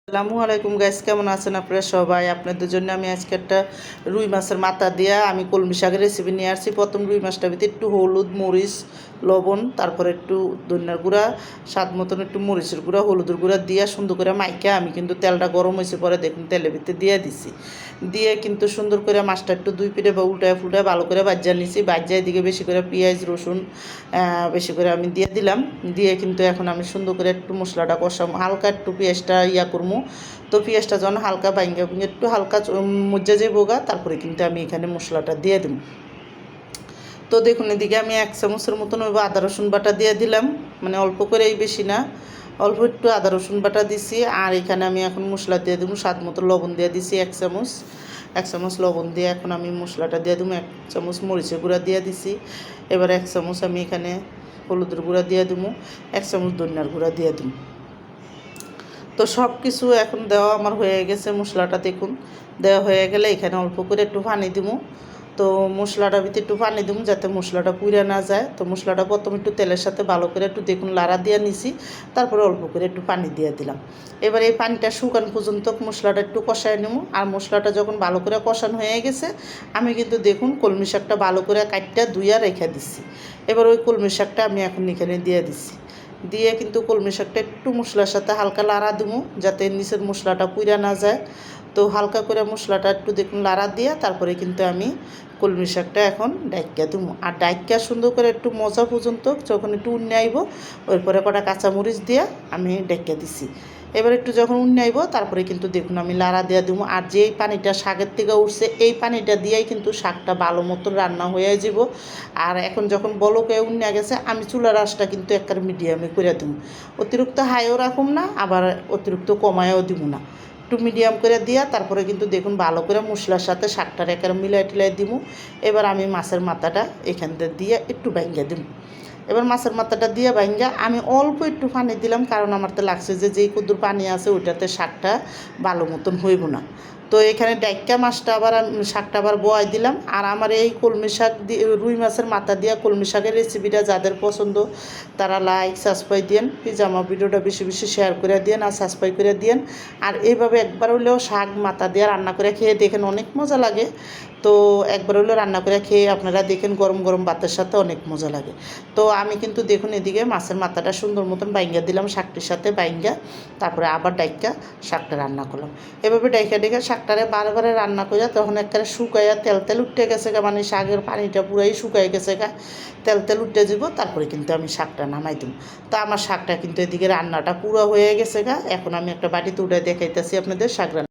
আসসালামু আলাইকুম গাইস, কেমন আছেন আপনারা সবাই? আপনাদের জন্য আমি আজকে একটা রুই মাছের মাথা দিয়া আমি কলমি শাকের রেসিপি নিয়ে আসছি। প্রথম রুই মাছটার ভিতরে একটু হলুদ, মরিচ, লবণ, তারপরে একটু ধনিয়ার গুঁড়া, স্বাদ মতন একটু মরিচের গুঁড়া, হলুদের গুঁড়া দিয়ে সুন্দর করে মাইকা আমি কিন্তু তেলটা গরম হয়েছে পরে দেখুন তেলের ভিতরে দিয়ে দিছি। দিয়ে কিন্তু সুন্দর করে মাছটা একটু দুই পিঠে বা উল্টায় ফুলটায় ভালো করে বাজ্যা নিছি। বাজ্যা এদিকে বেশি করে পেঁয়াজ রসুন বেশি করে আমি দিয়ে দিলাম। দিয়ে কিন্তু এখন আমি সুন্দর করে একটু মশলাটা কষাম, হালকা একটু পেঁয়াজটা করবো। তো পেঁয়াজটা যখন হালকা ভাঙ্গে একটু হালকা মজ্জা যে বোগা তারপরে কিন্তু আমি এখানে মশলাটা দিয়ে দেব। তো দেখুন এদিকে আমি 1 চামচের মতন ওই আদা রসুন বাটা দিয়ে দিলাম, মানে অল্প করে, এই বেশি না, অল্প একটু আদা রসুন বাটা দিছি। আর এখানে আমি এখন মশলা দিয়ে দেবো, স্বাদ মতো লবণ দিয়ে দিছি 1 চামচ লবণ দিয়ে এখন আমি মশলাটা দিয়ে দেবো। 1 চামচ মরিচের গুঁড়া দিয়ে দিছি। এবার 1 চামচ আমি এখানে হলুদের গুঁড়া দিয়ে দেবো, 1 চামচ ধনিয়ার গুঁড়া দিয়ে দেবো। তো সব কিছু এখন দেওয়া আমার হয়ে গেছে। মশলাটা দেখুন দেওয়া হয়ে গেলে এখানে অল্প করে একটু পানি দিব। তো মশলাটার ভিতরে একটু পানি দিব যাতে মশলাটা পুড়ে না যায়। তো মশলাটা প্রথমে একটু তেলের সাথে ভালো করে একটু দেখুন লাড়া দিয়ে নিছি, তারপরে অল্প করে একটু পানি দিয়ে দিলাম। এবার এই পানিটা শুকান পর্যন্ত মশলাটা একটু কষায় নেব। আর মশলাটা যখন ভালো করে কষানো হয়ে গেছে আমি কিন্তু দেখুন কলমি শাকটা ভালো করে কাটটা ধুইয়া রেখে দিচ্ছি। এবার ওই কলমি শাকটা আমি এখন এখানে দিয়ে দিচ্ছি। দিয়ে কিন্তু কলমি শাকটা একটু মশলার সাথে হালকা লাড়া দেবো যাতে নিচের মশলাটা পুড়া না যায়। তো হালকা করে মশলাটা একটু দেখুন লাড়া দিয়ে তারপরে কিন্তু আমি কলমি শাকটা এখন ডাইক্কা দেবো। আর ডাইক্কা সুন্দর করে একটু মজা পর্যন্ত যখন একটু উন্নে আইব ওরপরে কটা কাঁচামরিচ দিয়ে আমি ডাইক্কা দিছি। এবার একটু যখন উন্নে আইব তারপরে কিন্তু দেখুন আমি লাড়া দিয়ে দেবো। আর যেই পানিটা শাকের থেকে উঠছে এই পানিটা দিয়েই কিন্তু শাকটা ভালো মতন রান্না হয়ে যাব। আর এখন যখন বলকে উন্নে গেছে আমি চুলার আঁচটা কিন্তু একবারে মিডিয়ামে করে দেবো। অতিরিক্ত হাইও রাখুম না, আবার অতিরিক্ত কমায়ও দিব না, একটু মিডিয়াম করে দিয়া তারপরে কিন্তু দেখুন ভালো করে মশলার সাথে শাকটার একেবারে মিলাই টিলাই দিব। এবার আমি মাছের মাথাটা এখান দিয়ে একটু ভাঙ্গা দিব। এবার মাছের মাথাটা দিয়ে ভাঙ্গা আমি অল্প একটু পানি দিলাম, কারণ আমার তো লাগছে যে যেই কুদ্দুর পানি আছে ওইটাতে শাকটা ভালো মতন হইব না। তো এখানে ডাইক্কা মাছটা আবার শাকটা আবার বয়াই দিলাম। আর আমার এই কলমি শাক দিয়ে রুই মাছের মাথা দিয়া কলমি শাকের রেসিপিটা যাদের পছন্দ তারা লাইক সাবস্ক্রাইব দিয়েন, প্লিজ আমার ভিডিওটা বেশি বেশি শেয়ার করে দিয়েন আর সাবস্ক্রাইব করে দিয়েন। আর এইভাবে একবার হলেও শাক মাথা দিয়ে রান্না করে খেয়ে দেখেন, অনেক মজা লাগে। তো একবার হলেও রান্না করে খেয়ে আপনারা দেখেন, গরম গরম ভাতের সাথে অনেক মজা লাগে। তো আমি কিন্তু দেখুন এদিকে মাছের মাথাটা সুন্দর মতন বাইঙ্গা দিলাম শাকটির সাথে বাইঙ্গা, তারপরে আবার ডাইক্কা শাকটা রান্না করলাম। এভাবে ডাইকা ডেকে শাকটারে বারে রান্না করে তখন একবারে শুকাইয়া তেল তেল উঠে গেছে গা, মানে শাকের পানিটা পুরাই শুকাই গেছে গা, তেল তেল উঠে যাব তারপরে কিন্তু আমি শাকটা নামাই দেবো। তো আমার শাকটা কিন্তু এদিকে রান্নাটা পুরো হয়ে গেছে গা। এখন আমি একটা বাটিতে উঠে দেখাইতেছি আপনাদের শাক রান্না।